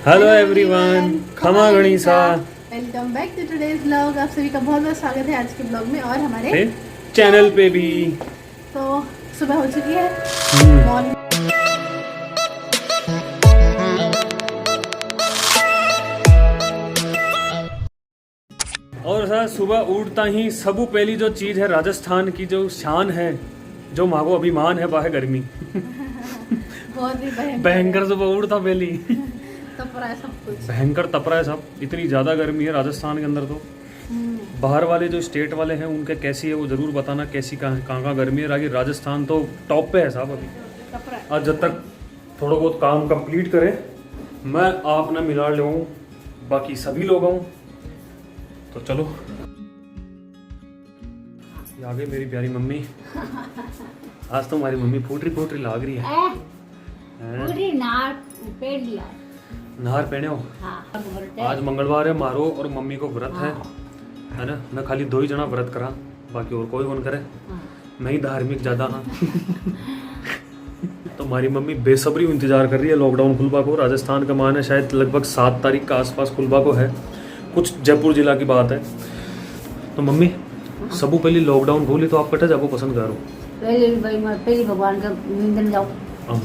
Hello everyone, खमा गणिसा। Welcome back to today's vlog. आप सभी का बहुत बहुत स्वागत है आज के ब्लॉग में और हमारे चैनल पे भी। तो सुबह हो चुकी है मॉर्निंग। और सर सुबह उठता ही सबू पहली जो चीज है राजस्थान की जो शान है, जो माँ को अभिमान है, वह है गर्मी। बहुत ही भयंकर सुबह उठता पहली तपरा है सब कुछ, भयंकर तपरा है सब। इतनी ज्यादा गर्मी है राजस्थान के अंदर। तो बाहर वाले जो स्टेट वाले हैं उनके कैसी है वो जरूर बताना, कैसी कहाँ गर्मी है। आगे राजस्थान तो टॉप पे है साहब अभी। तपरा है। आज जब तक थोड़ा बहुत काम कंप्लीट करें, मैं आप ना मिला ले बाकी सभी लोग आऊँ। तो चलो, ये आ गई मेरी प्यारी मम्मी। आज तो हमारी मम्मी फूटरी लाग रही है। नार पहने हो। आज मंगलवार है, मारो और मम्मी को व्रत है ना। मैं खाली 2 ही जना व्रत करा, बाकी और कोई कौन करे। मैं ही धार्मिक ज्यादा हाँ। तो हमारी मम्मी बेसब्री इंतजार कर रही है लॉकडाउन खुलबा को। राजस्थान का मान है शायद लगभग 7 तारीख के आसपास खुलबा को है, कुछ जयपुर जिला की बात है। तो मम्मी सबू पहले लॉकडाउन खोली तो आप कटे जाओ पसंद करो। पहले भगवान का मंदिर जाओ।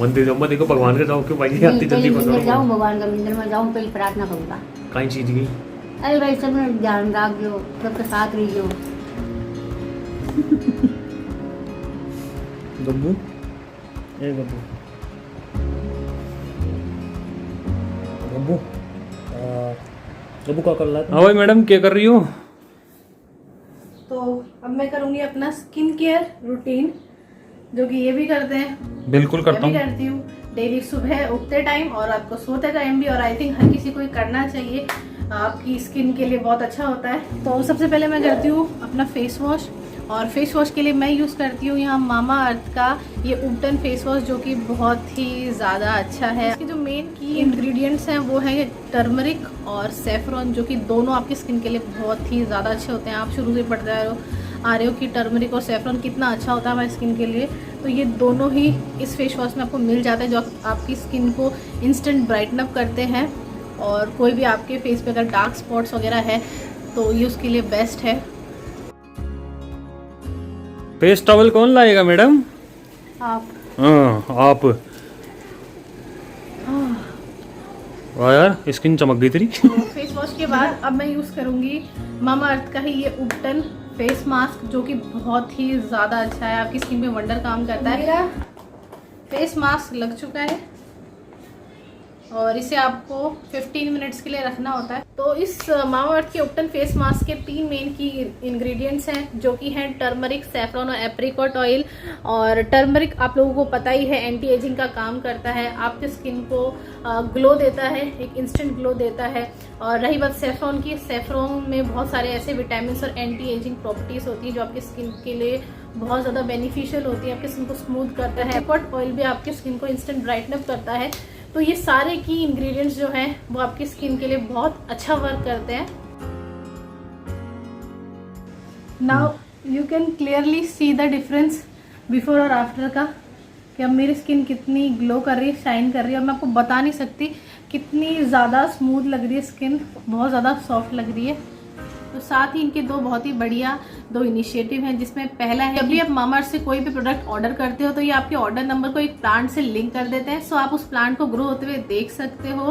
मंदिर जाओ, मत देखो भगवान के जाओ क्यों भाई आती जल्दी मंदिर जाऊँ, भगवान का मंदिर में जाऊँ, पहले प्रार्थना करूँगा। कई चीज की अरे भाई सब में ध्यान रखो, सबके साथ रहियो। गब्बू ए गब्बू गब्बू गब्बू क्या कर रहा है? हाँ भाई मैडम क्या कर रही हो? तो अब मैं करूंगी अपना स्किन केयर रूटीन, जो कि ये भी करते हैं। बिल्कुल करता हूँ, करती हूँ डेली सुबह उठते टाइम और रात को सोते टाइम भी। और आई थिंक हर किसी को ये करना चाहिए, आपकी स्किन के लिए बहुत अच्छा होता है। तो सबसे पहले मैं करती हूँ अपना फेस वॉश, और फेस वॉश के लिए मैं यूज़ करती हूँ यहाँ मामा अर्थ का ये उबटन फेस वॉश, जो कि बहुत ही ज़्यादा अच्छा है। इसके जो मेन की इंग्रेडिएंट्स हैं वो है टर्मरिक और सेफ्रॉन, जो कि दोनों आपकी स्किन के लिए बहुत ही ज़्यादा अच्छे होते हैं। आप शुरू से पढ़ते आ रहे हो कि टर्मरिक और सेफ्रॉन कितना अच्छा होता है हमारी स्किन के लिए। तो ये दोनों ही इस फेस वॉश में आपको मिल जाता है, जो आपकी स्किन को इंस्टेंट ब्राइटन अप करते हैं। और कोई भी आपके फेस पे अगर डार्क स्पॉट्स वगैरह है तो ये उसके लिए बेस्ट है। फेस टॉवल कौन लाएगा मैडम? आप। हाँ आप। वाह यार स्किन चमक गई तेरी। फेस वॉश के बाद अब मैं यूज़ करूँगी मामा अर्थ का ही ये उबटन फेस मास्क, जो कि बहुत ही ज़्यादा अच्छा है, आपकी स्किन पे वंडर काम करता है। मेरा फेस मास्क लग चुका है और इसे आपको 15 मिनट्स के लिए रखना होता है। तो इस मामा अर्थ के उबटन फेस मास्क के 3 मेन की इंग्रेडिएंट्स हैं, जो कि हैं टर्मरिक, सैफरॉन और एप्रिकॉट ऑयल। और टर्मरिक आप लोगों को पता ही है एंटी एजिंग का काम करता है, आपके स्किन को ग्लो देता है, एक इंस्टेंट ग्लो देता है। और रही बात सैफरॉन की, सैफरॉन में बहुत सारे ऐसे विटामिन और एंटी एजिंग प्रॉपर्टीज होती है जो आपकी स्किन के लिए बहुत ज़्यादा बेनिफिशियल होती है, आपकी स्किन को स्मूथ करता है। एप्रिकॉट ऑयल भी आपकी स्किन को इंस्टेंट ब्राइटन अप करता है। तो ये सारे की इंग्रेडिएंट्स जो हैं वो आपकी स्किन के लिए बहुत अच्छा वर्क करते हैं। Now you can clearly see the difference before और आफ्टर का, कि अब मेरी स्किन कितनी ग्लो कर रही है, शाइन कर रही है। और मैं आपको बता नहीं सकती कितनी ज़्यादा स्मूथ लग रही है स्किन, बहुत ज़्यादा सॉफ्ट लग रही है। तो साथ ही इनके 2 बहुत ही बढ़िया 2 इनिशिएटिव हैं, जिसमें पहला है जब भी आप मामा अर्थ से कोई भी प्रोडक्ट ऑर्डर करते हो तो ये आपके ऑर्डर नंबर को एक प्लांट से लिंक कर देते हैं, सो आप उस प्लांट को ग्रो होते हुए देख सकते हो।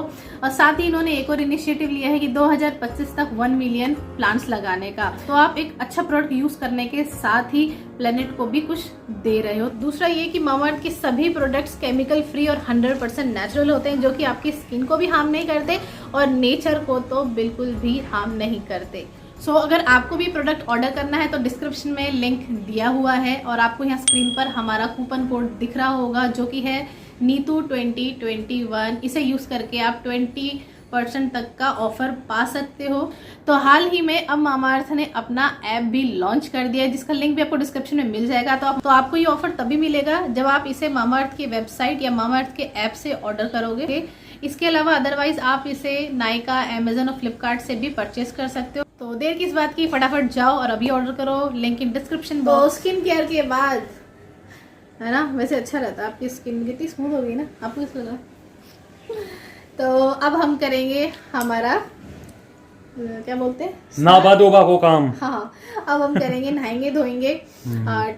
और साथ ही इन्होंने एक और इनिशिएटिव लिया है कि 2025 तक 1 मिलियन प्लांट्स लगाने का। तो आप एक अच्छा प्रोडक्ट यूज करने के साथ ही प्लेनेट को भी कुछ दे रहे हो। दूसरा ये कि मामा अर्थ के सभी प्रोडक्ट्स केमिकल फ्री और 100% नेचुरल होते हैं, जो कि आपकी स्किन को भी हार्म नहीं करते और नेचर को तो बिल्कुल भी हार्म नहीं करते। सो अगर आपको भी प्रोडक्ट ऑर्डर करना है तो डिस्क्रिप्शन में लिंक दिया हुआ है, और आपको यहाँ स्क्रीन पर हमारा कूपन कोड दिख रहा होगा, जो कि है नीतू 2021। इसे यूज़ करके आप 20% तक का ऑफर पा सकते हो। तो हाल ही में अब मामा अर्थ ने अपना ऐप भी लॉन्च कर दिया है, जिसका लिंक भी आपको डिस्क्रिप्शन में मिल जाएगा। तो आपको ये ऑफर तभी मिलेगा जब आप इसे मामा अर्थ की वेबसाइट या मामा अर्थ के ऐप से ऑर्डर करोगे। इसके अलावा अदरवाइज आप इसे नाइका, अमेजन और फ्लिपकार्ट से भी परचेज कर सकते हो। तो देर किस बात की, फटाफट जाओ और अभी ऑर्डर करो, link in description box. Skin care के बाद है ना, वैसे अच्छा रहता है, आपकी स्किन कितनी स्मूथ हो गई ना, आपको कैसा लगा? तो अब हम करेंगे हमारा क्या बोलते हैं नाबा दोबा को काम। हाँ, अब हम करेंगे नहाएंगे धोएंगे।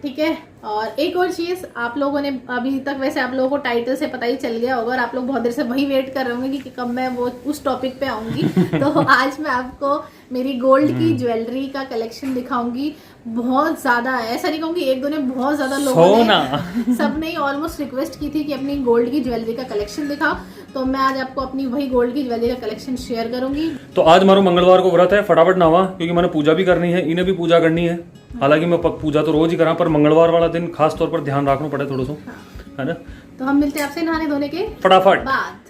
ठीक है। और एक और चीज, आप लोगों ने अभी तक वैसे आप लोगों को टाइटल से पता ही चल गया होगा और आप लोग बहुत देर से वही वेट कर रहे होंगे कि कब मैं वो उस टॉपिक पे आऊंगी। तो आज मैं आपको मेरी गोल्ड की ज्वेलरी का कलेक्शन दिखाऊंगी। बहुत ज्यादा, ऐसा नहीं कहूंगी एक दो ने, बहुत ज्यादा लोगों ने, सबने ऑलमोस्ट रिक्वेस्ट की थी कि अपनी गोल्ड की ज्वेलरी का कलेक्शन दिखाओ। तो मैं आज आपको अपनी वही गोल्ड की ज्वेलरी का कलेक्शन शेयर करूंगी। तो आज मारो मंगलवार को व्रत है, फटाफट नहावा क्योंकि मैंने पूजा भी करनी है, इन्हें भी पूजा करनी है। हालांकि मैं पूजा तो रोज ही करा, पर मंगलवार वाला दिन खास तौर पर ध्यान रखना पड़े थोड़ा सा, है ना। तो हम मिलते हैं आपसे नहाने धोने के फटाफट बाद।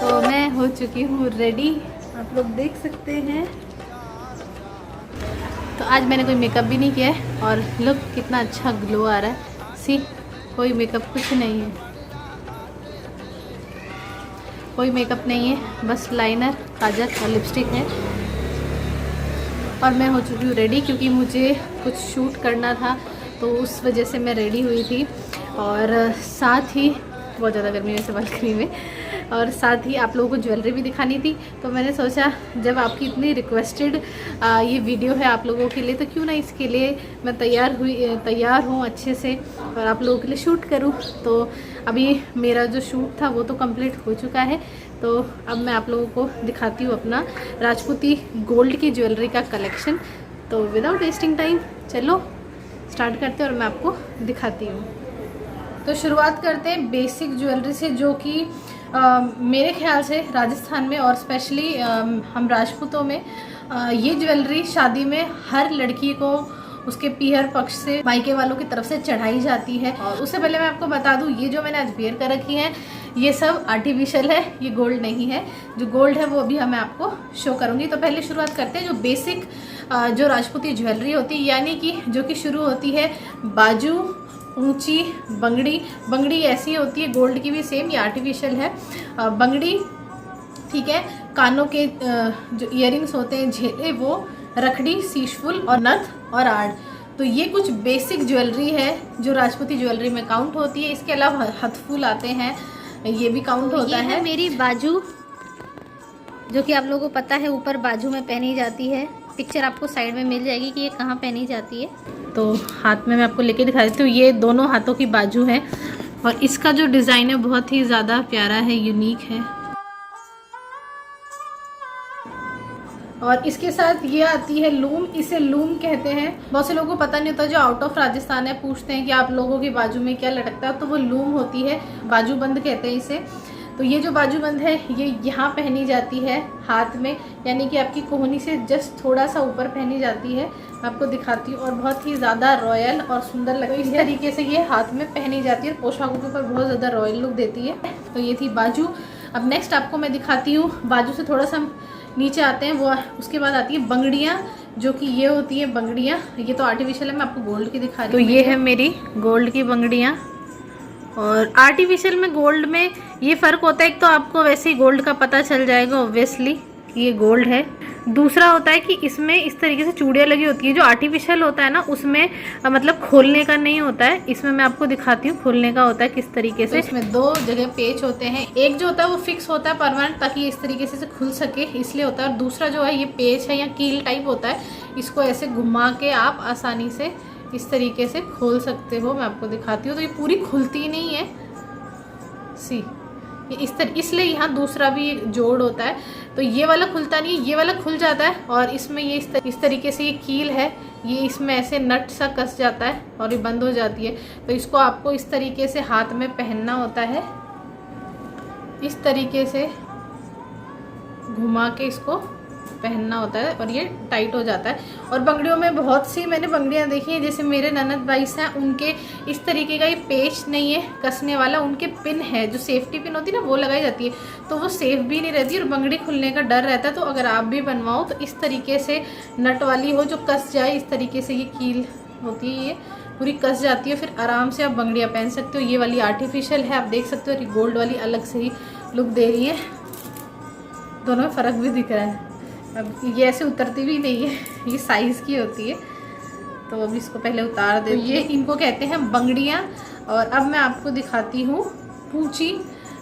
तो मैं हो चुकी हूँ रेडी, आप लोग देख सकते हैं। तो आज मैंने कोई मेकअप भी नहीं किया है और लुक कितना अच्छा ग्लो आ रहा है। सी, कोई मेकअप कुछ नहीं है, कोई मेकअप नहीं है, बस लाइनर, काजल और लिपस्टिक है। और मैं हो चुकी हूँ रेडी क्योंकि मुझे कुछ शूट करना था, तो उस वजह से मैं रेडी हुई थी। और साथ ही बहुत ज़्यादा गर्मी वैसे बालकनी में, और साथ ही आप लोगों को ज्वेलरी भी दिखानी थी। तो मैंने सोचा जब आपकी इतनी रिक्वेस्टेड ये वीडियो है आप लोगों के लिए, तो क्यों ना इसके लिए मैं तैयार हूँ अच्छे से और आप लोगों के लिए शूट करूँ। तो अभी मेरा जो शूट था वो तो कंप्लीट हो चुका है। तो अब मैं आप लोगों को दिखाती हूँ अपना राजपूती गोल्ड की ज्वेलरी का कलेक्शन। तो विदाउट वेस्टिंग टाइम चलो स्टार्ट करते हैं और मैं आपको दिखाती हूँ। तो शुरुआत करते हैं बेसिक ज्वेलरी से, जो कि मेरे ख्याल से राजस्थान में और स्पेशली हम राजपूतों में ये ज्वेलरी शादी में हर लड़की को उसके पीहर पक्ष से मायके वालों की तरफ से चढ़ाई जाती है। और उससे पहले मैं आपको बता दूं, ये जो मैंने आज वेयर कर रखी है ये सब आर्टिफिशियल है, ये गोल्ड नहीं है। जो गोल्ड है वो अभी मैं आपको शो करूंगी। तो पहले शुरुआत करते हैं जो बेसिक जो राजपूती ज्वेलरी होती है, यानी कि जो कि शुरू होती है बाजू, ऊंची बंगड़ी ऐसी होती है, गोल्ड की भी सेम, ये आर्टिफिशियल है बंगड़ी। ठीक है। कानों के जो इयररिंग्स होते हैं, झेले, वो रखड़ी, सीशफुल और नथ और आड़। तो ये कुछ बेसिक ज्वेलरी है जो राजपूती ज्वेलरी में काउंट होती है। इसके अलावा हथफुल आते हैं, ये भी काउंट होता है। ये मेरी बाजू, जो कि आप लोगों को पता है ऊपर बाजू में पहनी जाती है। पिक्चर आपको साइड में मिल जाएगी कि ये कहाँ पहनी जाती है। तो हाथ में मैं आपको लेके दिखा देती हूँ। ये दोनों हाथों की बाजू है और इसका जो डिज़ाइन है बहुत ही ज़्यादा प्यारा है, यूनिक है। और इसके साथ ये आती है लूम, इसे लूम कहते हैं। बहुत से लोगों को पता नहीं होता, जो आउट ऑफ राजस्थान है पूछते हैं कि आप लोगों की बाजू में क्या लटकता है, तो वो लूम होती है, बाजूबंद कहते हैं इसे। तो ये जो बाजूबंद है ये यहाँ पहनी जाती है हाथ में, यानी कि आपकी कोहनी से जस्ट थोड़ा सा ऊपर पहनी जाती है। मैं आपको दिखाती हूँ और बहुत ही ज़्यादा रॉयल और सुंदर लगती है। इस तरीके से ये हाथ में पहनी जाती है और पोशाकों के ऊपर बहुत ज़्यादा रॉयल लुक देती है। तो ये थी बाजू। अब नेक्स्ट आपको मैं दिखाती हूँ, बाजू से थोड़ा सा नीचे आते हैं वो, उसके बाद आती है बंगड़ियाँ, जो कि ये होती है बंगड़ियाँ। ये तो आर्टिफिशियल है, मैं आपको गोल्ड की दिखा रही हूँ। तो ये है मेरी गोल्ड की बंगड़ियाँ। और आर्टिफिशियल में गोल्ड में ये फ़र्क होता है, एक तो आपको वैसे ही गोल्ड का पता चल जाएगा ऑब्वियसली कि ये गोल्ड है। दूसरा होता है कि इसमें इस तरीके से चूड़ियाँ लगी होती है। जो आर्टिफिशियल होता है ना, उसमें मतलब खोलने का नहीं होता है, इसमें मैं आपको दिखाती हूँ खोलने का होता है किस तरीके से। तो इसमें दो जगह पेच होते हैं, एक जो होता है वो फिक्स होता है परमानेंट, ताकि इस तरीके से खुल सके, इसलिए होता है। और दूसरा जो है ये पेच है या कील टाइप होता है, इसको ऐसे घुमा के आप आसानी से इस तरीके से खोल सकते हो। मैं आपको दिखाती हूँ। तो ये पूरी खुलती नहीं है, सी, ये इसलिए यहाँ दूसरा भी जोड़ होता है। तो ये वाला खुलता नहीं है, ये वाला खुल जाता है। और इसमें ये इस तरीके से ये कील है, ये इसमें ऐसे नट सा कस जाता है और ये बंद हो जाती है। तो इसको आपको इस तरीके से हाथ में पहनना होता है, इस तरीके से घुमा के इसको पहनना होता है और ये टाइट हो जाता है। और बंगड़ियों में बहुत सी मैंने बंगड़ियाँ देखी हैं, जैसे मेरे ननद भाई हैं, उनके इस तरीके का ये पेच नहीं है कसने वाला, उनके पिन है, जो सेफ्टी पिन होती है ना वो लगाई जाती है, तो वो सेफ भी नहीं रहती और बंगड़ी खुलने का डर रहता है। तो अगर आप भी बनवाओ तो इस तरीके से नट वाली हो जो कस जाए, इस तरीके से ये कील होती है ये, पूरी कस जाती है, फिर आराम से आप बंगड़ियाँ पहन सकते हो। ये वाली आर्टिफिशियल है, आप देख सकते हो, गोल्ड वाली अलग से ही लुक दे रही है। दोनों में फ़र्क भी दिख रहा है। अब ये ऐसे उतरती भी नहीं है, ये साइज़ की होती है। तो अभी इसको पहले उतार दे। तो ये इनको कहते हैं बंगड़ियाँ। और अब मैं आपको दिखाती हूँ पूंची।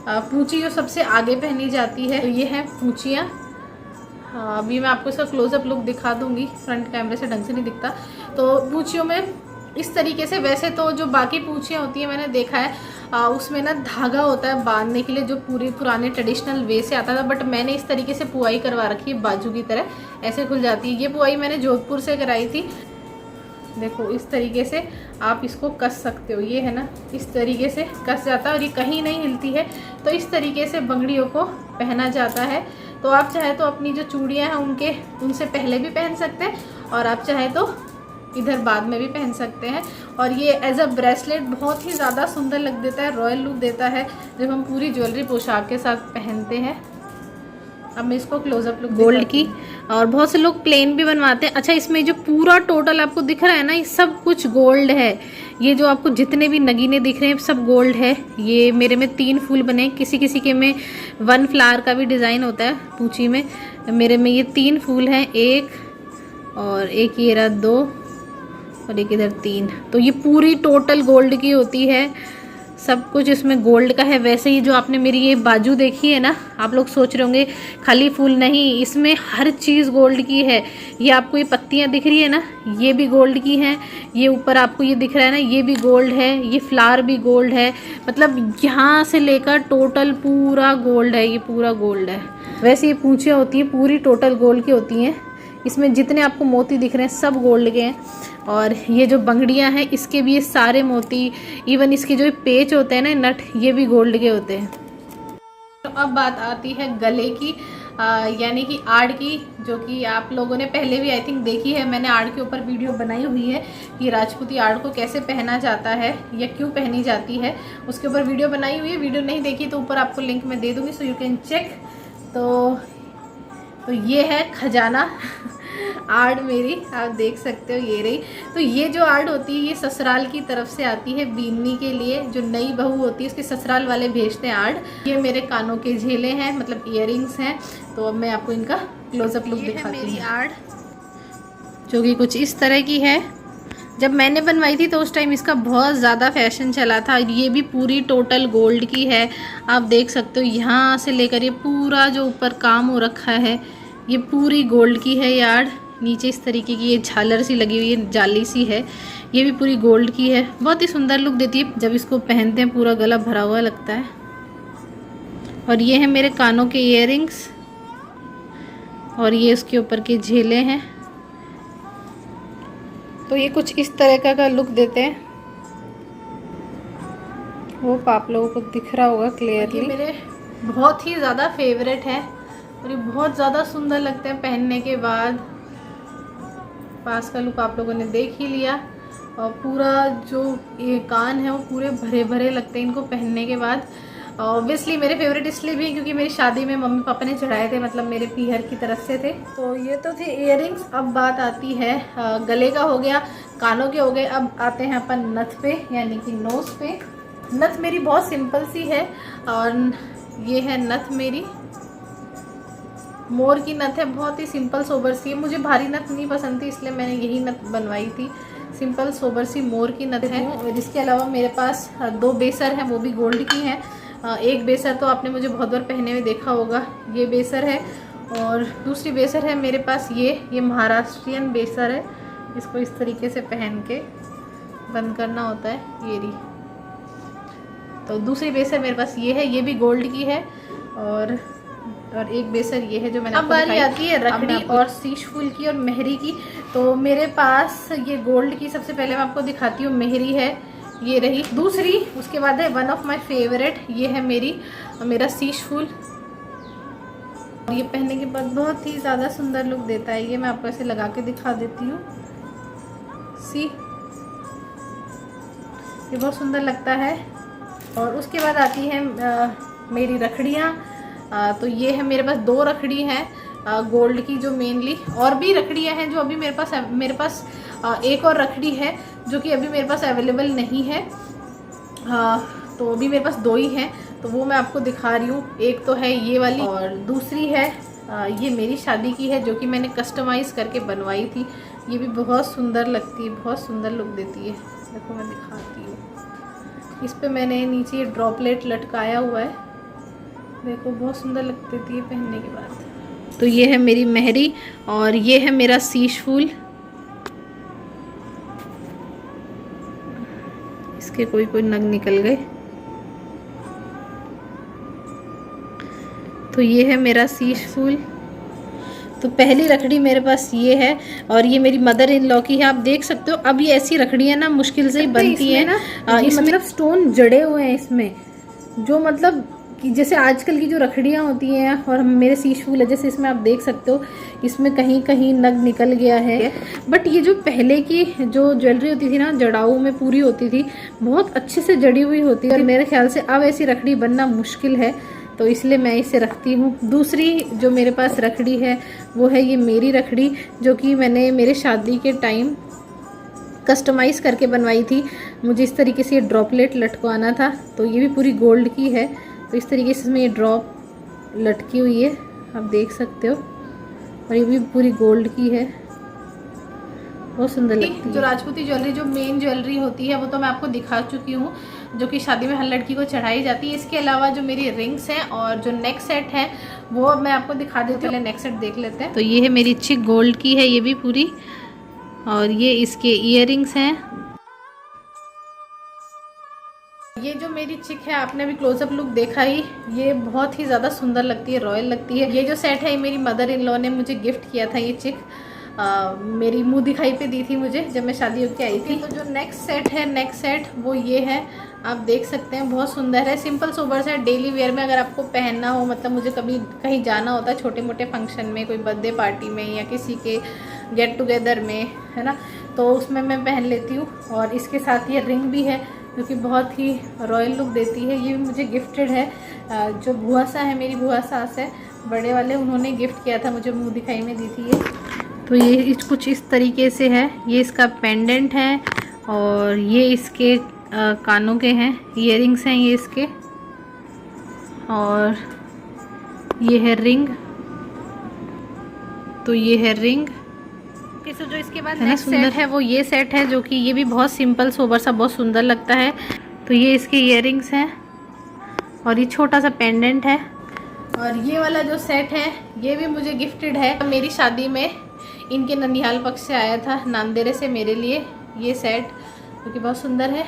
पूंची जो सबसे आगे पहनी जाती है, तो ये है पूंचियाँ। हाँ, अभी मैं आपको इसका क्लोजअप लुक दिखा दूँगी, फ्रंट कैमरे से ढंग से नहीं दिखता। तो पूंचियों में इस तरीके से, वैसे तो जो बाकी पूंछियाँ होती हैं मैंने देखा है उसमें ना धागा होता है बांधने के लिए, जो पूरे पुराने ट्रेडिशनल वे से आता था, बट मैंने इस तरीके से पुआई करवा रखी है बाजू की तरह, ऐसे खुल जाती है। ये पुआई मैंने जोधपुर से कराई थी। देखो इस तरीके से आप इसको कस सकते हो, ये है ना, इस तरीके से कस जाता है और ये कहीं नहीं हिलती है। तो इस तरीके से बंगड़ियों को पहना जाता है। तो आप चाहे तो अपनी जो चूड़ियाँ हैं उनसे पहले भी पहन सकते हैं, और आप चाहे तो इधर बाद में भी पहन सकते हैं। और ये एज अ ब्रेसलेट बहुत ही ज़्यादा सुंदर लग देता है, रॉयल लुक देता है जब हम पूरी ज्वेलरी पोशाक के साथ पहनते हैं। अब मैं इसको क्लोजअप लुक गोल्ड की, और बहुत से लोग प्लेन भी बनवाते हैं। अच्छा, इसमें जो पूरा टोटल आपको दिख रहा है ना, ये सब कुछ गोल्ड है। ये जो आपको जितने भी नगीने दिख रहे हैं सब गोल्ड है। ये मेरे में 3 फूल बने, किसी किसी के में 1 फ्लावर का भी डिज़ाइन होता है पूंची में। मेरे में ये 3 फूल हैं, एक और एक ये रहा 2 और एक इधर 3। तो ये पूरी टोटल गोल्ड की होती है, सब कुछ इसमें गोल्ड का है। वैसे ही जो आपने मेरी ये बाजू देखी है ना, आप लोग सोच रहे होंगे खाली फूल नहीं, इसमें हर चीज़ गोल्ड की है। ये आपको ये पत्तियां दिख रही है ना, ये भी गोल्ड की हैं। ये ऊपर आपको ये दिख रहा है ना, ये भी गोल्ड है। ये फ्लावर भी गोल्ड है। मतलब यहाँ से लेकर टोटल पूरा गोल्ड है, ये पूरा गोल्ड है। वैसे ये पूंछियाँ होती हैं पूरी टोटल गोल्ड की होती हैं। इसमें जितने आपको मोती दिख रहे हैं सब गोल्ड के हैं। और ये जो बंगड़ियां हैं इसके भी ये सारे मोती, इवन इसके जो पेच होते हैं ना नट, ये भी गोल्ड के होते हैं। तो अब बात आती है गले की, यानी कि आड़ की, जो कि आप लोगों ने पहले भी आई थिंक देखी है। मैंने आड़ के ऊपर वीडियो बनाई हुई है कि राजपूती आड़ को कैसे पहना जाता है या क्यों पहनी जाती है, उसके ऊपर वीडियो बनाई हुई है। वीडियो नहीं देखी तो ऊपर आपको लिंक मैं दे दूँगी, सो यू कैन चेक। तो ये है खजाना आड़ मेरी, आप देख सकते हो, ये रही। तो ये जो आड़ होती है ये ससुराल की तरफ से आती है बीननी के लिए। जो नई बहू होती है उसके ससुराल वाले भेजते हैं आड़। ये मेरे कानों के झेले हैं, मतलब इयररिंग्स हैं। तो अब मैं आपको इनका क्लोजअप लुक दिखाती हूँ। मेरी आड़ जो कि कुछ इस तरह की है। जब मैंने बनवाई थी तो उस टाइम इसका बहुत ज़्यादा फैशन चला था। ये भी पूरी टोटल गोल्ड की है, आप देख सकते हो। यहाँ से लेकर ये पूरा जो ऊपर काम हो रखा है ये पूरी गोल्ड की है। यार नीचे इस तरीके की ये झालर सी लगी हुई है, जाली सी है, ये भी पूरी गोल्ड की है। बहुत ही सुंदर लुक देती है जब इसको पहनते हैं, पूरा गला भरा हुआ लगता है। और ये है मेरे कानों के इयररिंग्स, और ये इसके ऊपर के झेले हैं। तो ये कुछ इस तरह का लुक देते हैं। वो आप लोगों को दिख रहा होगा क्लियरली। मेरे बहुत ही ज़्यादा फेवरेट है और ये बहुत ज़्यादा सुंदर लगते हैं पहनने के बाद। पास का लुक आप लोगों ने देख ही लिया, और पूरा जो ये कान है वो पूरे भरे भरे लगते हैं इनको पहनने के बाद। ऑब्वियसली मेरे फेवरेट इसलिए भी क्योंकि मेरी शादी में मम्मी पापा ने चढ़ाए थे, मतलब मेरे पीहर की तरफ से थे। तो ये तो थे इयररिंग्स। अब बात आती है गले का, हो गया, कानों के हो गए। अब आते हैं अपन नथ पे, यानी कि नोज पे। नथ मेरी बहुत सिंपल सी है, और ये है नथ मेरी, मोर की नथ है, बहुत ही सिंपल सोबर सी है। मुझे भारी नथ नहीं पसंद थी, इसलिए मैंने यही नथ बनवाई थी। सिंपल सोबर सी मोर की नथ है। और इसके अलावा मेरे पास 2 बेसर हैं, वो भी गोल्ड की हैं। एक बेसर तो आपने मुझे बहुत बार पहने हुए देखा होगा, ये बेसर है। और दूसरी बेसर है मेरे पास ये महाराष्ट्रियन बेसर है। इसको इस तरीके से पहन के बंद करना होता है, ये रही। तो दूसरी बेसर मेरे पास ये है, ये भी गोल्ड की है। और एक बेसर ये है जो मैंने। अब बारी आती है रखड़ी और शीश फूल की और मेहरी की। तो मेरे पास ये गोल्ड की, सबसे पहले मैं आपको दिखाती हूँ, मेहरी है, ये रही। दूसरी उसके बाद है वन ऑफ माय फेवरेट, ये है मेरा शीश फूल। ये पहनने के बाद बहुत ही ज़्यादा सुंदर लुक देता है। ये मैं आपको ऐसे लगा के दिखा देती हूँ, सी, ये बहुत सुंदर लगता है। और उसके बाद आती है मेरी रखड़ियाँ। तो ये है मेरे पास 2 रखड़ी हैं गोल्ड की, जो मेनली, और भी रखड़ियाँ हैं जो अभी मेरे पास एक और रखड़ी है जो कि अभी मेरे पास अवेलेबल नहीं है। तो अभी मेरे पास 2 ही हैं, तो वो मैं आपको दिखा रही हूँ। एक तो है ये वाली और दूसरी है ये मेरी शादी की है, जो कि मैंने कस्टमाइज़ करके बनवाई थी। ये भी बहुत सुंदर लगती है, बहुत सुंदर लुक देती है। देखो मैं दिखाती हूँ। इस पे मैंने नीचे ये ड्रॉपलेट लटकाया हुआ है, देखो बहुत सुंदर लगती थी ये पहनने के बाद। तो ये है मेरी मेहरी और ये है मेरा शीश फूल। इसके कोई कोई नग निकल गए। तो ये है मेरा शीश फूल। तो पहली रखड़ी मेरे पास ये है और ये मेरी मदर इन लॉ की है। आप देख सकते हो अब ये ऐसी रखड़ियाँ ना मुश्किल से ही बनती है ना। इसमें मतलब स्टोन जड़े हुए हैं इसमें, जो मतलब कि जैसे आजकल की जो रखड़ियाँ होती हैं और मेरे शीश फूल है, जैसे इसमें आप देख सकते हो इसमें कहीं कहीं नग निकल गया है। बट ये जो पहले की जो ज्वेलरी होती थी ना, जड़ाऊ में पूरी होती थी, बहुत अच्छे से जड़ी हुई होती है। और मेरे ख्याल से अब ऐसी रखड़ी बनना मुश्किल है, तो इसलिए मैं इसे रखती हूँ। दूसरी जो मेरे पास रखड़ी है वो है ये मेरी रखड़ी, जो कि मैंने मेरे शादी के टाइम कस्टमाइज़ करके बनवाई थी। मुझे इस तरीके से ये ड्रॉपलेट लटकवाना था, तो ये भी पूरी गोल्ड की है। तो इस तरीके से इसमें ये ड्रॉप लटकी हुई है, आप देख सकते हो। और ये भी पूरी गोल्ड की है, बहुत सुंदर लगती है। जो राजपूती ज्वेलरी, जो मेन ज्वेलरी होती है, वो तो मैं आपको दिखा चुकी हूँ, जो कि शादी में हर लड़की को चढ़ाई जाती है। इसके अलावा जो मेरी रिंग्स हैं और जो नेक सेट है वो मैं आपको दिखा देती हूँ। पहले नेक सेट देख लेते हैं। तो ये है मेरी चिक गोल्ड की है, ये भी पूरी। और ये इसके ईयरिंग्स हैं। ये जो मेरी चिक है, आपने अभी क्लोजअप लुक देखा ही, ये बहुत ही ज़्यादा सुंदर लगती है, रॉयल लगती है। ये जो सेट है ये मेरी मदर इन लॉ ने मुझे गिफ्ट किया था। ये चिक मेरी मुंह दिखाई पे दी थी मुझे जब मैं शादी होकर आई थी। तो जो नेक्स्ट सेट है, नेक्स्ट सेट वो ये है, आप देख सकते हैं, बहुत सुंदर है। सिंपल सोबर सा डेली वेयर में अगर आपको पहनना हो, मतलब मुझे कभी कहीं जाना होता है छोटे मोटे फंक्शन में, कोई बर्थडे पार्टी में या किसी के गेट टुगेदर में, है ना, तो उसमें मैं पहन लेती हूँ। और इसके साथ ये रिंग भी है, जो कि बहुत ही रॉयल लुक देती है। ये भी मुझे गिफ्टेड है, जो बुआ सा है, मेरी बुआ सास है बड़े वाले, उन्होंने गिफ्ट किया था मुझे, मुँह दिखाई में दी थी ये। तो ये कुछ इस तरीके से है। ये इसका पेंडेंट है और ये इसके कानों के हैं, ईयरिंग्स हैं ये इसके। और ये है रिंग, तो ये है रिंग। तो जो इसके बाद नेक्स्ट सेट है वो ये सेट है, जो कि ये भी बहुत सिंपल सोबर सा बहुत सुंदर लगता है। तो ये इसके ईयरिंग्स हैं और ये छोटा सा पेंडेंट है। और ये वाला जो सेट है ये भी मुझे गिफ्टेड है। मेरी शादी में इनके ननिहाल पक्ष से आया था, नांदेरे से, मेरे लिए ये सेट, जो कि बहुत सुंदर है।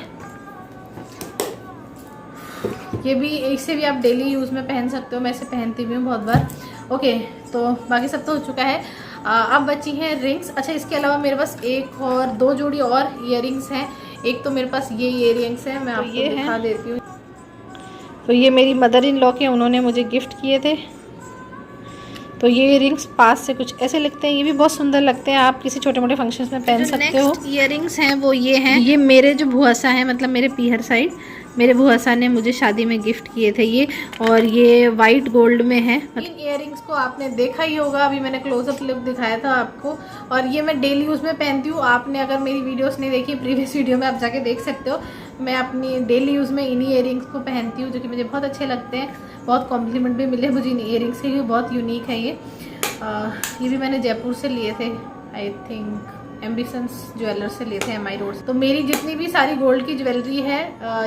ये भी, इसे भी आप डेली यूज़ में पहन सकते हो, मैं इसे पहनती भी हूँ बहुत बार। ओके, तो बाकी सब तो हो चुका है। अब बची हैं रिंग्स। अच्छा, इसके अलावा मेरे पास एक और 2 जोड़ी और ईयरिंग्स हैं। एक तो मेरे पास ये ईयरिंग्स हैं, मैं आपको दिखा देती हूँ। तो ये मेरी मदर इन लॉ के, उन्होंने मुझे गिफ्ट किए थे। तो ये ईयरिंग्स पास से कुछ ऐसे लगते हैं, ये भी बहुत सुंदर लगते हैं, आप किसी छोटे मोटे फंक्शंस में पहन सकते हो। ईयरिंग्स हैं वो ये हैं, ये मेरे जो भुआसा है, मतलब मेरे पीहर साइड, मेरे भुआसा ने मुझे शादी में गिफ्ट किए थे ये। और ये वाइट गोल्ड में है। इन ईयरिंग्स को आपने देखा ही होगा, अभी मैंने क्लोजअप लुक दिखाया था आपको। और ये मैं डेली यूज़ में पहनती हूँ। आपने अगर मेरी वीडियोस नहीं देखी, प्रीवियस वीडियो में आप जाके देख सकते हो। मैं अपनी डेली यूज़ में इन्हीं ईयरिंग्स को पहनती हूँ, जो कि मुझे बहुत अच्छे लगते हैं। बहुत कॉम्प्लीमेंट भी मिले मुझे इन ईयरिंग्स के, बहुत यूनिक है ये भी मैंने जयपुर से लिए थे, आई थिंक एम्बिशंस ज्वेलर से लिए थे, MI रोड से। तो मेरी जितनी भी सारी गोल्ड की ज्वेलरी है,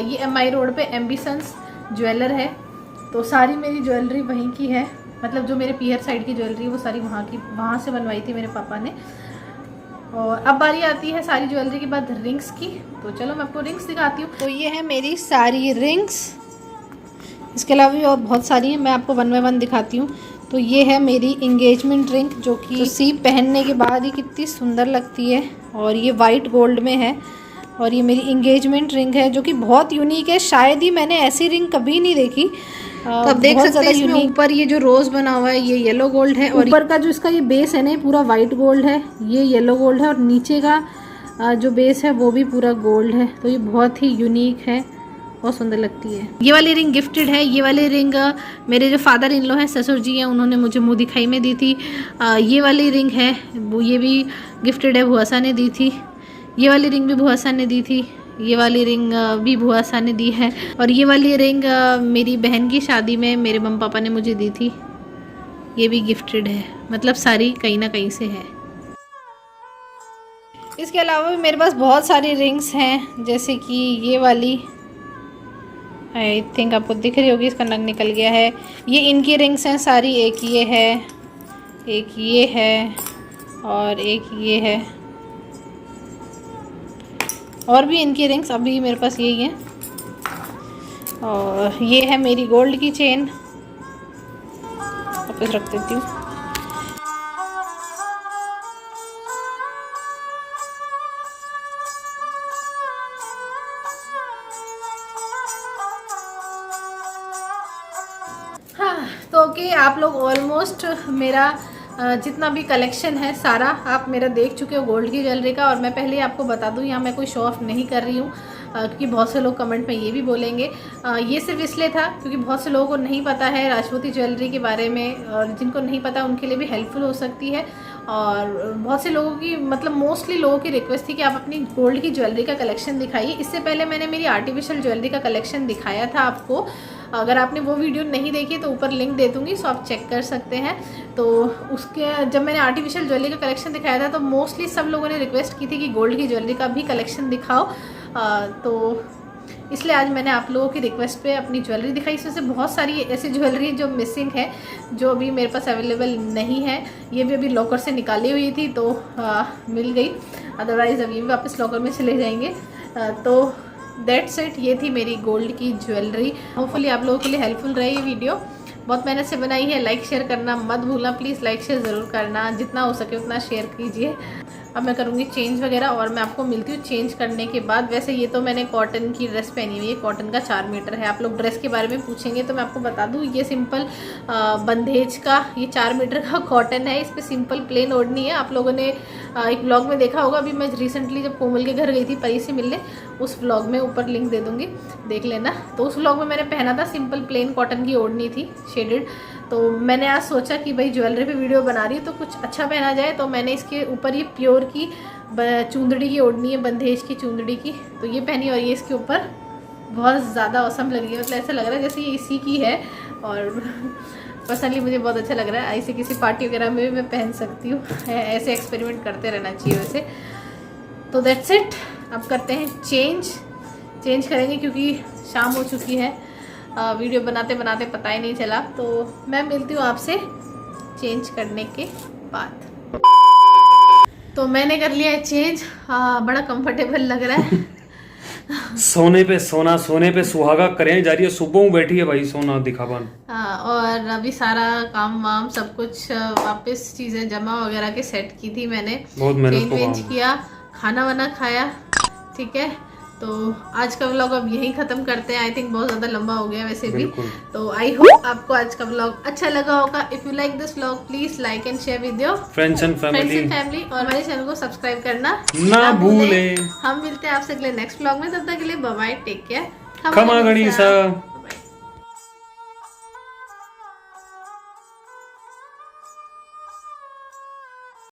ये MI रोड पे एम्बिशंस ज्वेलर है। तो सारी मेरी ज्वेलरी वहीं की है, मतलब जो मेरे पीहर साइड की ज्वेलरी वो सारी वहाँ से बनवाई थी मेरे पापा ने। और अब बारी आती है सारी ज्वेलरी के बाद रिंग्स की। तो चलो मैं आपको रिंग्स दिखाती हूँ। तो ये है मेरी सारी रिंग्स, इसके अलावा भी और बहुत सारी हैं, मैं आपको 1 बाय 1 दिखाती हूँ। तो ये है मेरी इंगेजमेंट रिंग, जो कि सीप पहनने के बाद ही कितनी सुंदर लगती है। और ये वाइट गोल्ड में है। और ये मेरी इंगेजमेंट रिंग है, जो कि बहुत यूनिक है, शायद ही मैंने ऐसी रिंग कभी नहीं देखी। तो आप देख सकते हैं इसमें ऊपर ये जो रोज़ बना हुआ है ये येलो गोल्ड है, और ऊपर का जो इसका ये बेस है ना पूरा वाइट गोल्ड है, ये येलो गोल्ड है। और नीचे का जो बेस है वो भी पूरा गोल्ड है। तो ये बहुत ही यूनिक है, बहुत सुंदर लगती है। ये वाली रिंग गिफ्टेड है। ये वाली रिंग मेरे जो फादर इन लॉ हैं, ससुर जी हैं, उन्होंने मुझे मुँह दिखाई में दी थी। ये वाली रिंग है वो, ये भी गिफ्टेड है, भुआसा ने दी थी। ये वाली रिंग भी भुआसा ने दी थी, ये वाली रिंग भी भुआसा ने दी है, और ये वाली रिंग मेरी बहन की शादी में मेरे मम्मी पापा ने मुझे दी थी, ये भी गिफ्टेड है। मतलब सारी कहीं ना कहीं से है। इसके अलावा भी मेरे पास बहुत सारी रिंग्स हैं, जैसे कि ये वाली, आई थिंक आपको दिख रही होगी, इसका नग निकल गया है। ये इनकी रिंग्स हैं सारी, एक ये है, एक ये है, और एक ये है, और भी इनकी रिंग्स अभी मेरे पास यही हैं। और ये है मेरी गोल्ड की चेन, वापस रख देती हूँ। हाँ, तो ओके, आप लोग ऑलमोस्ट मेरा जितना भी कलेक्शन है सारा आप मेरा देख चुके हो गोल्ड की ज्वेलरी का। और मैं पहले आपको बता दूं, यहाँ मैं कोई शो ऑफ नहीं कर रही हूँ, क्योंकि बहुत से लोग कमेंट में ये भी बोलेंगे। ये सिर्फ इसलिए था क्योंकि बहुत से लोगों को नहीं पता है राजपूती ज्वेलरी के बारे में, और जिनको नहीं पता उनके लिए भी हेल्पफुल हो सकती है। और बहुत से लोगों की, मतलब मोस्टली लोगों की रिक्वेस्ट थी कि आप अपनी गोल्ड की ज्वेलरी का कलेक्शन दिखाइए। इससे पहले मैंने मेरी आर्टिफिशियल ज्वेलरी का कलेक्शन दिखाया था आपको, अगर आपने वो वीडियो नहीं देखी तो ऊपर लिंक दे दूँगी, सो आप चेक कर सकते हैं। तो उसके जब मैंने आर्टिफिशियल ज्वेलरी का कलेक्शन दिखाया था तो मोस्टली सब लोगों ने रिक्वेस्ट की थी कि गोल्ड की ज्वेलरी का भी कलेक्शन दिखाओ, तो इसलिए आज मैंने आप लोगों की रिक्वेस्ट पे अपनी ज्वेलरी दिखाई। इसमें से बहुत सारी ऐसी ज्वेलरी जो मिसिंग है, जो अभी मेरे पास अवेलेबल नहीं है। ये भी अभी लॉकर से निकाली हुई थी तो मिल गई, अदरवाइज़ अभी भी वापस लॉकर में चले जाएंगे। तो दैट्स इट, ये थी मेरी गोल्ड की ज्वेलरी। होपफुली आप लोगों के लिए हेल्पफुल रही ये वीडियो। बहुत मेहनत से बनाई है, लाइक शेयर करना मत भूलना प्लीज़, लाइक शेयर ज़रूर करना, जितना हो सके उतना शेयर कीजिए। अब मैं करूँगी चेंज वगैरह और मैं आपको मिलती हूँ चेंज करने के बाद। वैसे ये तो मैंने कॉटन की ड्रेस पहनी हुई है, कॉटन का 4 मीटर है। आप लोग ड्रेस के बारे में पूछेंगे तो मैं आपको बता दूँ, ये सिंपल बंदेज का ये 4 मीटर का कॉटन है। इस पर सिंपल प्लेन ओढ़नी है। आप लोगों ने एक व्लॉग में देखा होगा, अभी मैं रिसेंटली जब कोमल के घर गई थी परी से मिलने, उस व्लॉग में ऊपर लिंक दे दूँगी, देख लेना। तो उस व्लॉग में मैंने पहना था, सिंपल प्लेन कॉटन की ओढ़नी थी शेडेड। तो मैंने आज सोचा कि भाई ज्वेलरी पे वीडियो बना रही हूँ तो कुछ अच्छा पहना जाए, तो मैंने इसके ऊपर ये प्योर की चूंदड़ी की ओढ़नी है, बंदेज की चूंदड़ी की, तो ये पहनी। और ये इसके ऊपर बहुत ज़्यादा औसम लग रही है, मतलब ऐसा लग रहा है जैसे ये इसी की है। और पर्सनली मुझे बहुत अच्छा लग रहा है, ऐसे किसी पार्टी वगैरह में भी मैं पहन सकती हूँ। ऐसे एक्सपेरिमेंट करते रहना चाहिए वैसे। तो दैट्स इट, अब करते हैं चेंज करेंगे क्योंकि शाम हो चुकी है। वीडियो बनाते बनाते पता ही नहीं चला। तो मैं मिलती हूँ आपसे चेंज करने के बाद। तो मैंने कर लिया है चेंज, बड़ा कंफर्टेबल लग रहा है। सोने पे सोना, सोने पे सुहागा करें जा रही है, सुबह बैठी है भाई सोना दिखावन। और अभी सारा काम वाम सब कुछ वापस चीज़ें जमा वगैरह के सेट की थी मैंने, बहुत मेहनत चेंज किया, खाना वाना खाया, ठीक है। तो आज का व्लॉग अब यहीं ख़त्म करते हैं। आई थिंक बहुत ज़्यादा लंबा हो गया वैसे भी। तो आई होप आपको आज का व्लॉग अच्छा लगा होगा। If you like this vlog please like and share with your friends and family, और हमारे चैनल को सब्सक्राइब करना ना भूले। हम मिलते हैं आपसे अगले नेक्स्ट व्लॉग में, तब तक के लिए बाय बाय, टेक केयर, खमा गणेशा।